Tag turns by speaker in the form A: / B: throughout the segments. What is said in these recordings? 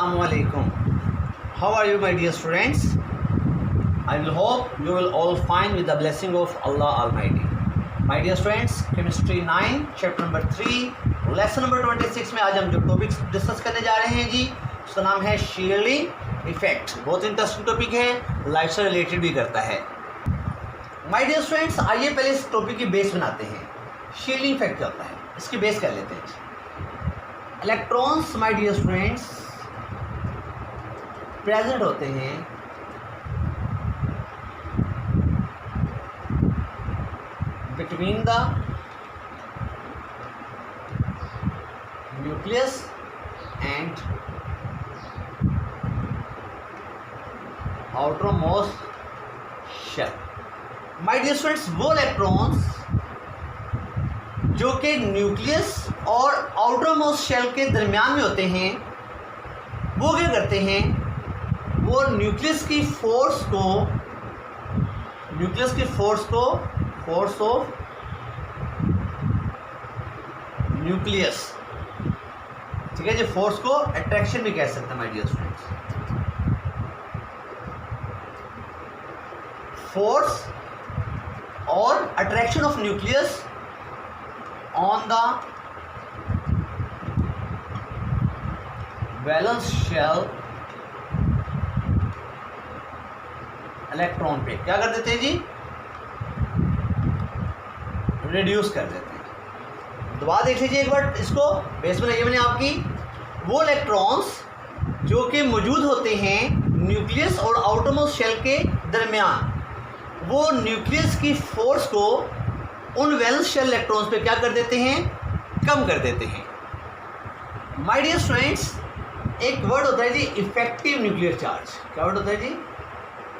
A: Assalamualaikum. How are you, my dear students? I will hope you will all find with the blessing of Allah Almighty. My dear students, Chemistry 9, Chapter number 3, Lesson number 26 में आज हम जो topic discuss करने जा रहे हैं जी, उसका नाम है शील्डिंग इफेक्ट। बहुत इंटरेस्टिंग टॉपिक है, लाइफ से रिलेटेड भी करता है। माय डियर स्टूडेंट्स, आइए पहले इस टॉपिक की बेस बनाते हैं। शील्डिंग इफेक्ट क्या होता है, इसकी बेस कर लेते हैं। Electrons my dear students present होते हैं between the nucleus and outermost shell. My dear students, वो इलेक्ट्रॉन्स जो कि न्यूक्लियस और आउटरमोस्ट शेल के दरमियान में होते हैं, वो क्या करते हैं, वो न्यूक्लियस की फोर्स ऑफ न्यूक्लियस, ठीक है जी, फोर्स को अट्रैक्शन भी कह सकते हैं माय डियर स्टूडेंट्स। फोर्स और attraction of nucleus on the valence shell electron पे क्या कर देते हैं जी, रिड्यूस कर देते हैं। दोबारा देख लीजिए एक बार, इसको बेस बनाइए मैंने आपकी। वो इलेक्ट्रॉन्स जो कि मौजूद होते हैं न्यूक्लियस और आउटरमोस्ट शेल के दरमियान, वो न्यूक्लियस की फोर्स को उन वैलेंस शेल इलेक्ट्रॉन्स पे क्या कर देते हैं, कम कर देते हैं। माय डियर स्टूडेंट्स, एक वर्ड होता है जी इफेक्टिव न्यूक्लियर चार्ज। क्या वर्ड होता है जी,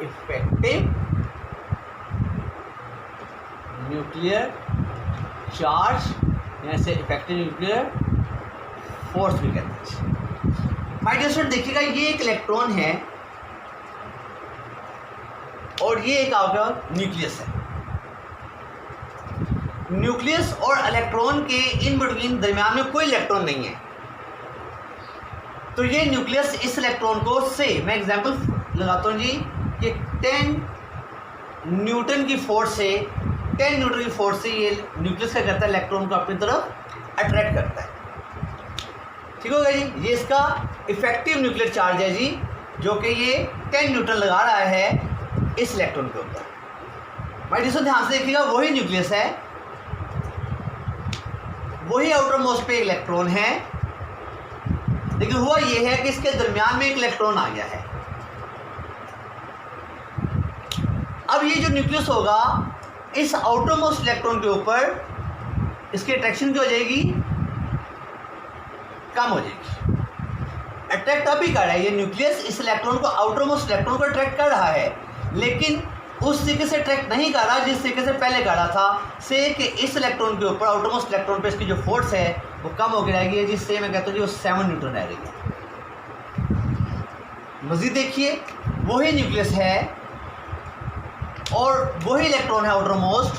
A: इफेक्टिव न्यूक्लियर चार्ज, जैसे इफेक्टिव न्यूक्लियर फोर्स भी कहते हैं। माय डियर स्टूडेंट देखिएगा, ये एक इलेक्ट्रॉन है और ये एक आपका न्यूक्लियस है। न्यूक्लियस और इलेक्ट्रॉन के इन बिटवीन दरमियान में कोई इलेक्ट्रॉन नहीं है, तो ये न्यूक्लियस इस इलेक्ट्रॉन को से मैं एग्जांपल लगाता हूँ जी कि 10 न्यूटन की फोर्स से ये न्यूक्लियस क्या करता है, इलेक्ट्रॉन को अपनी तरफ अट्रैक्ट करता है। ठीक हो गया जी, ये इसका इफेक्टिव न्यूक्लियर चार्ज है जी, जो कि ये 10 न्यूटन लगा रहा है इस इलेक्ट्रॉन के ऊपर। भाई जिसको ध्यान से देखिएगा, वही न्यूक्लियस है, वही आउटर मोस्ट पे इलेक्ट्रॉन है, लेकिन हुआ ये है कि इसके दरमियान में एक इलेक्ट्रॉन आ गया है। अब ये जो न्यूक्लियस होगा, इस आउटर मोस्ट इलेक्ट्रॉन के ऊपर इसकी अट्रैक्शन क्या हो जाएगी, कम हो जाएगी। अट्रैक्ट अभी कर रहा है ये न्यूक्लियस, इस इलेक्ट्रॉन को, आउटर मोस्ट इलेक्ट्रॉन को अट्रैक्ट कर रहा है, लेकिन उस तरीके से अट्रैक्ट नहीं कर रहा जिस तरीके से पहले कर रहा था। से कि इस इलेक्ट्रॉन के ऊपर, आउटरमोस्ट इलेक्ट्रॉन पे इसकी जो फोर्स है वो कम हो गई रहेगी, जिससे मैं कहता हूँ जी वो 7 न्यूटन रह रही है। मज़ीद देखिए, वही न्यूक्लियस है और वही इलेक्ट्रॉन है आउटरमोस्ट,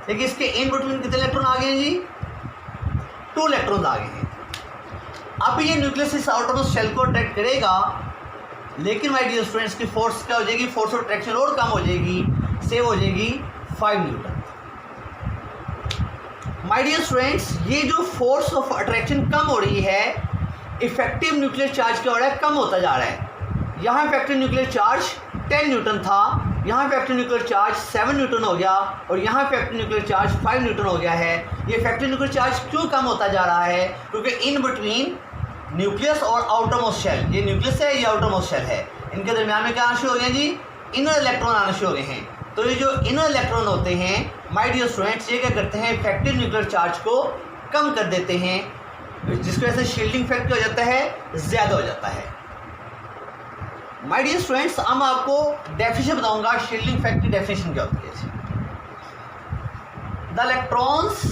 A: लेकिन इसके इन बिटवीन कितने इलेक्ट्रॉन आ गए हैं जी, 2 इलेक्ट्रॉन आ गए हैं। अब ये न्यूक्लियस इस आउटरमोस्ट शेल को अट्रैक्ट करेगा, लेकिन माय डियर स्टूडेंट्स की फोर्स क्या हो जाएगी, फोर्स ऑफ अट्रैक्शन और कम हो जाएगी, सेव हो जाएगी 5 न्यूटन। माय डियर स्टूडेंट्स, ये जो फोर्स ऑफ अट्रैक्शन कम हो रही है, इफेक्टिव न्यूक्लियर चार्ज क्या हो रहा है, कम होता जा रहा है। यहाँ इफेक्टिव न्यूक्लियर चार्ज 10 न्यूटन था, यहाँ इफेक्टिव न्यूक्लियर चार्ज 7 न्यूटन हो गया, और यहाँ इफेक्टिव न्यूक्लियर चार्ज 5 न्यूटन हो गया है। ये इफेक्टिव न्यूक्लियर चार्ज क्यों कम होता जा रहा है, क्योंकि इन बिटवीन न्यूक्लियस और आउटरमोस्ट शेल, ये न्यूक्लियस है, ये आउटरमोस्ट शेल है, इनके दरमियान में क्या आना शुरू हो गए जी, इनर इलेक्ट्रॉन आना शुरू हो गए हैं। तो ये जो इनर इलेक्ट्रॉन होते हैं माय डियर स्टूडेंट्स, ये क्या करते हैं, इफेक्टिव न्यूक्लियर चार्ज को कम कर देते हैं, जिसकी वजह से शील्डिंग इफेक्ट हो जाता है, ज़्यादा हो जाता है। माय डियर स्टूडेंट्स, अब मैं आपको डेफिनेशन बताऊंगा शील्डिंग इफेक्ट की डेफिनेशन क्या होती है। The electrons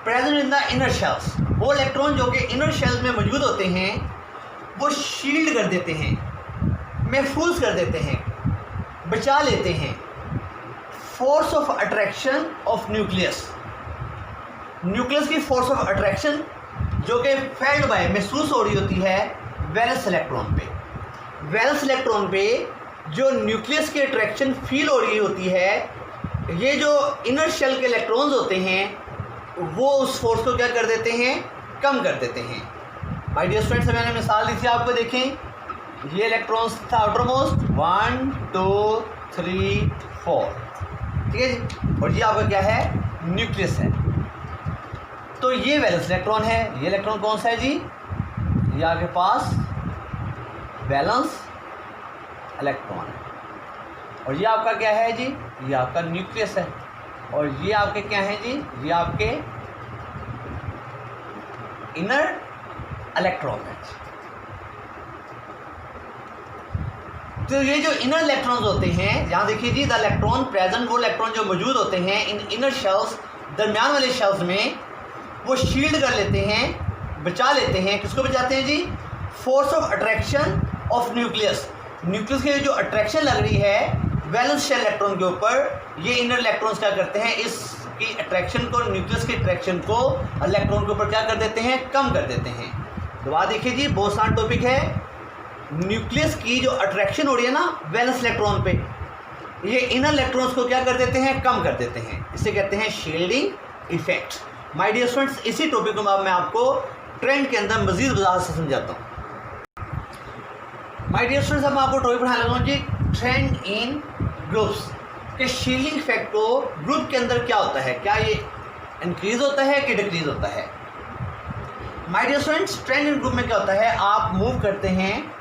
A: present in the inner shells, वो इलेक्ट्रॉन जो कि इनर शेल्स में मौजूद होते हैं, वो शील्ड कर देते हैं, महफूज कर देते हैं, बचा लेते हैं force of attraction of nucleus. Nucleus की फोर्स ऑफ अट्रैक्शन जो कि फेल्ड बाय महसूस हो रही होती है, वैलेंस इलेक्ट्रॉन पे। वैलेंस इलेक्ट्रॉन पे जो न्यूक्लियस की अट्रैक्शन फील हो रही होती है, ये जो इनर शेल के इलेक्ट्रॉन्स होते हैं वो उस फोर्स को क्या कर देते हैं, कम कर देते हैं। माय डियर स्टूडेंट्स, मैंने मिसाल दी थी आपको, देखें ये इलेक्ट्रॉन्स था आउटर मोस्ट 1 2 3 4, ठीक है जी, और ये आपका क्या है, न्यूक्लियस है। तो ये वैलेंस इलेक्ट्रॉन है। ये इलेक्ट्रॉन कौन सा है जी, ये आपके पास वैलेंस इलेक्ट्रॉन है। और ये आपका क्या है जी, ये आपका न्यूक्लियस है। और ये आपके क्या है जी, ये आपके इनर इलेक्ट्रॉन है। तो ये जो इनर इलेक्ट्रॉन्स होते हैं, यहाँ देखिए जी, द इलेक्ट्रॉन प्रेजेंट, वो इलेक्ट्रॉन जो मौजूद होते हैं इन इनर शेल्स, दरमियान वाले शेल्स में, वो शील्ड कर लेते हैं, बचा लेते हैं। किसको बचाते हैं जी, force of attraction of nucleus. Nucleus की जो अट्रैक्शन लग रही है वैलेंस शेल इलेक्ट्रॉन के ऊपर, ये इनर इलेक्ट्रॉन्स क्या करते हैं, इसकी अट्रैक्शन को, न्यूक्लियस की अट्रैक्शन को इलेक्ट्रॉन के ऊपर क्या कर देते हैं, कम कर देते हैं। दोबारा देखिए जी, बहुत आसान टॉपिक है। न्यूक्लियस की जो अट्रैक्शन हो रही है ना वैलेंस इलेक्ट्रॉन पे, ये इनर इलेक्ट्रॉन्स को क्या कर देते हैं, कम कर देते हैं। इसे कहते हैं shielding effect. My dear students, इसी टॉपिक को मैं आपको ट्रेंड के अंदर मजीद वजाहत से समझाता हूँ। माय डियर स्टूडेंट्स, अब मैं आपको टॉपिक पढ़ाने लगा हूँ जी, ट्रेंड इन ग्रुप्स के शील्डिंग इफेक्ट को ग्रुप के अंदर क्या होता है, क्या ये इंक्रीज होता है कि डिक्रीज होता है। My dear students, trend in group में क्या होता है, आप मूव करते हैं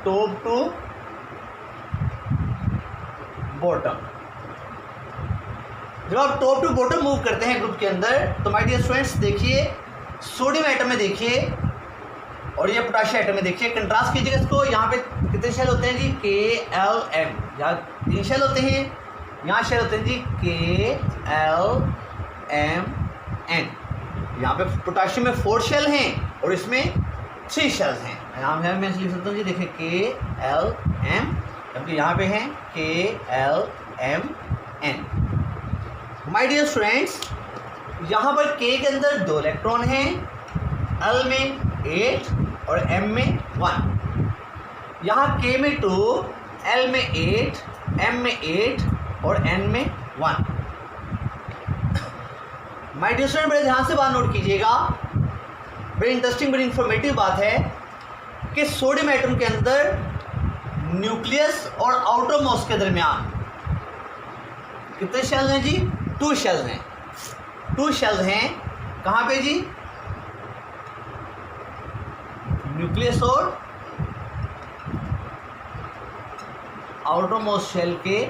A: टॉप टू बॉटम। जब आप टॉप टू बॉटम मूव करते हैं ग्रुप के अंदर, तो माय डियर स्टूडेंट्स देखिए, सोडियम एटम में देखिए और ये पोटाशियम एटम में देखिए, कंट्रास्ट कीजिएगा इसको। यहाँ पे कितने शेल होते हैं जी, KLM, यहाँ 3 शेल होते हैं, यहाँ शेल होते हैं जी KLMN। यहाँ पे पोटाशियम में 4 शेल हैं और इसमें 3 शेल्स हैं। यहाँ मैं लिख सकता हूँ जी, देखिए KLM, जबकि यहाँ पे हैं KLMN। माय डियर स्टूडेंट्स, यहाँ पर K के अंदर 2 इलेक्ट्रॉन हैं, L में 8 और M में 1। यहाँ K में 2, L में 8, M में 8 और N में 1। माय डियर स्टूडेंट, बड़े ध्यान से बात नोट कीजिएगा, बड़ी इंटरेस्टिंग, बड़ी इंफॉर्मेटिव बात है कि सोडियम एटम के अंदर न्यूक्लियस और आउटर मोस्ट के दरमियान कितने शेल्स हैं जी, 2 शेल्स हैं। 2 शेल्स हैं कहाँ पे जी, न्यूक्लियस और आउटर मोस्ट शेल के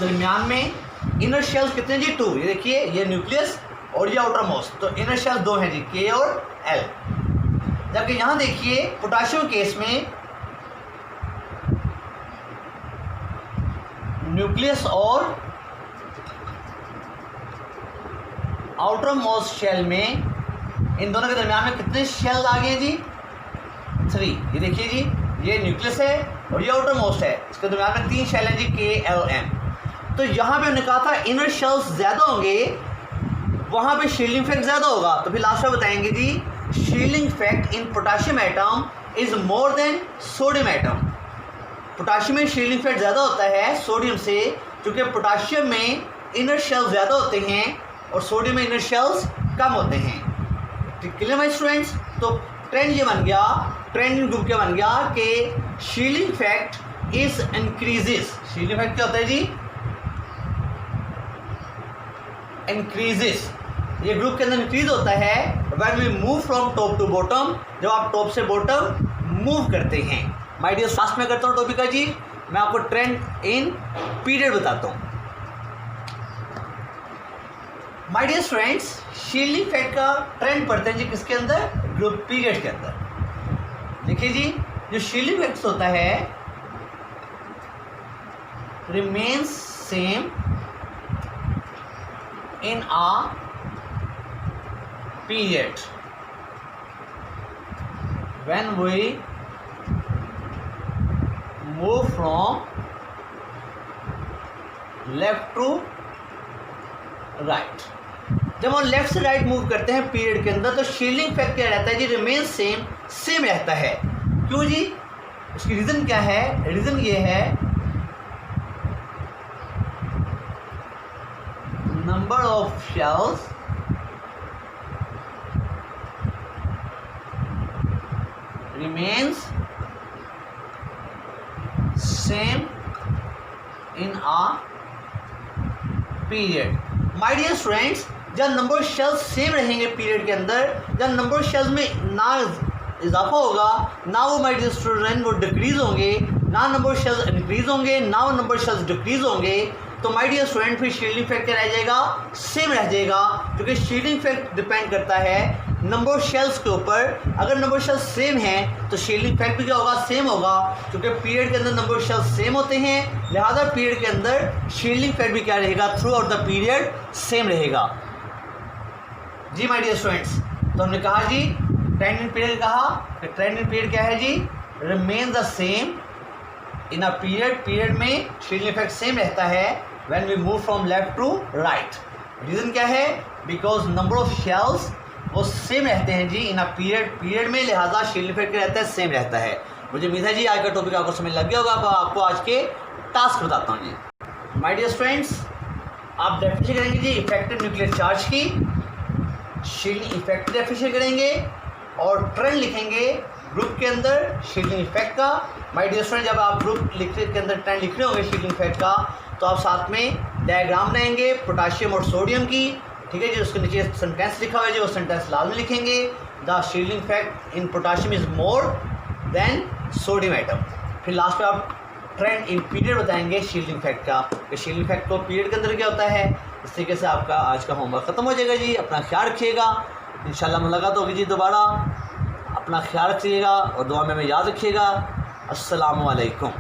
A: दरमियान में। इनर शेल्स कितने जी, 2। ये देखिए, ये न्यूक्लियस और ये आउटर मोस्ट, तो इनर शेल्स 2 हैं जी, K और L। जबकि यहाँ देखिए पोटाशियम केस में न्यूक्लियस और आउटर मोस्ट शेल में, इन दोनों के दरमियान में कितने शेल्स आ गए जी, 3। ये देखिए जी, ये न्यूक्लियस है और ये आउटर मोस्ट है, इसके दरमियान में 3 शेल हैं जी, KLM। तो यहाँ पे हमने कहा था इनर शेल्स ज़्यादा होंगे, वहाँ पे शील्डिंग इफेक्ट ज़्यादा होगा। तो फिर लास्ट में बताएंगे जी, shielding effect in potassium atom is more than sodium atom. Potassium में शील्डिंग इफेक्ट ज़्यादा होता है सोडियम से, क्योंकि पोटाशियम में इनर शेल्स ज़्यादा होते हैं और सोडियम में इनर शेल्स कम होते हैं। Clear my students? तो ट्रेंड ये बन गया, ट्रेंड इन ग्रुप क्या बन गया कि shielding effect is increases. Shielding effect क्या होता है जी, इंक्रीजेस। ये ग्रुप के अंदर इंक्रीज होता है when we move from top to bottom, जब आप टॉप से बॉटम मूव करते हैं। माय डियर, लास्ट में करता हूँ टॉपिक का जी, मैं आपको ट्रेंड इन पीरियड बताता हूँ। My dear friends, shielding effect का ट्रेंड पढ़ते हैं जी किसके अंदर, ग्रुप पीरियड के अंदर। देखिए जी, जो शील्डिंग इफेक्ट होता है remains same in a period when we move from left to right। जब हम लेफ्ट से राइट मूव करते हैं पीरियड के अंदर, तो शील्डिंग इफेक्ट क्या रहता है जी, रिमेन सेम सेम रहता है। क्यों जी? उसकी रीज़न क्या है? रीज़न ये है number of shells remains same in a period। My dear students, जब नंबर शेल्स सेम रहेंगे पीरियड के अंदर, जब नंबर शेल्स में ना इजाफा होगा ना वो माय डियर स्टूडेंट वो डिक्रीज होंगे, ना नंबर शेल्स इंक्रीज होंगे ना वो नंबर शेल्स डिक्रीज होंगे, तो माय डियर स्टूडेंट फिर शील्डिंग इफेक्ट क्या रह जाएगा? सेम रह जाएगा। क्योंकि शील्डिंग इफेक्ट डिपेंड करता है नंबर शेल्स के ऊपर। अगर नंबर शेल्स सेम हैं तो शील्डिंग इफेक्ट भी क्या होगा? सेम होगा। क्योंकि पीरियड के अंदर नंबर शेल्स सेम होते हैं, लिहाजा पीरियड के अंदर शील्डिंग इफेक्ट भी क्या रहेगा? Through out the period same रहेगा। जी माय डियर स्टूडेंट्स, तो हमने कहा जी ट्रेंड इन पीरियड, कहा कि ट्रेंड इन पीरियड क्या है जी? Remain the same in a period. Period में शील्डिंग इफेक्ट सेम रहता है when we move from left to right. Reason क्या है? बिकॉज नंबर ऑफ शेल्स वो सेम रहते हैं जी इन अ पीरियड। पीरियड में लिहाजा शील्डिंग इफेक्ट रहता है, सेम रहता है। मुझे उम्मीद है जी आज का टॉपिक आपको समझ लग गया होगा। अब आपको आज के टास्क बताता हूँ जी। माय डियर स्टूडेंट्स, आप डेफिनेशन करेंगे जी इफेक्टिव न्यूक्लियर चार्ज की, शील्डिंग इफेक्ट डेफिनेशन करेंगे और ट्रेंड लिखेंगे ग्रुप के अंदर शील्डिंग इफेक्ट का। माय डियर स्टूडेंट, जब आप ग्रुप लिखने के अंदर ट्रेंड लिख रहे होंगे शील्डिंग इफेक्ट का, तो आप साथ में डायग्राम रहेंगे पोटाशियम और सोडियम की, ठीक है जी। उसके नीचे सेंटेंस लिखा हुआ है जी, वो सेंटेंस लाल में लिखेंगे। The shielding effect in potassium is more than sodium item. फिर लास्ट में आप ट्रेंड इन पीरियड बताएंगे शील्डिंग इफेक्ट का, कि शील्डिंग इफेक्ट को पीरियड के अंदर क्या होता है। इस तरीके से आपका आज का होमवर्क ख़त्म हो जाएगा जी। अपना ख्याल रखिएगा, इंशाल्लाह मुलाकात होगी जी दोबारा। अपना ख्याल रखिएगा और दुआ में हमें याद रखिएगा। अस्सलामु अलैकुम।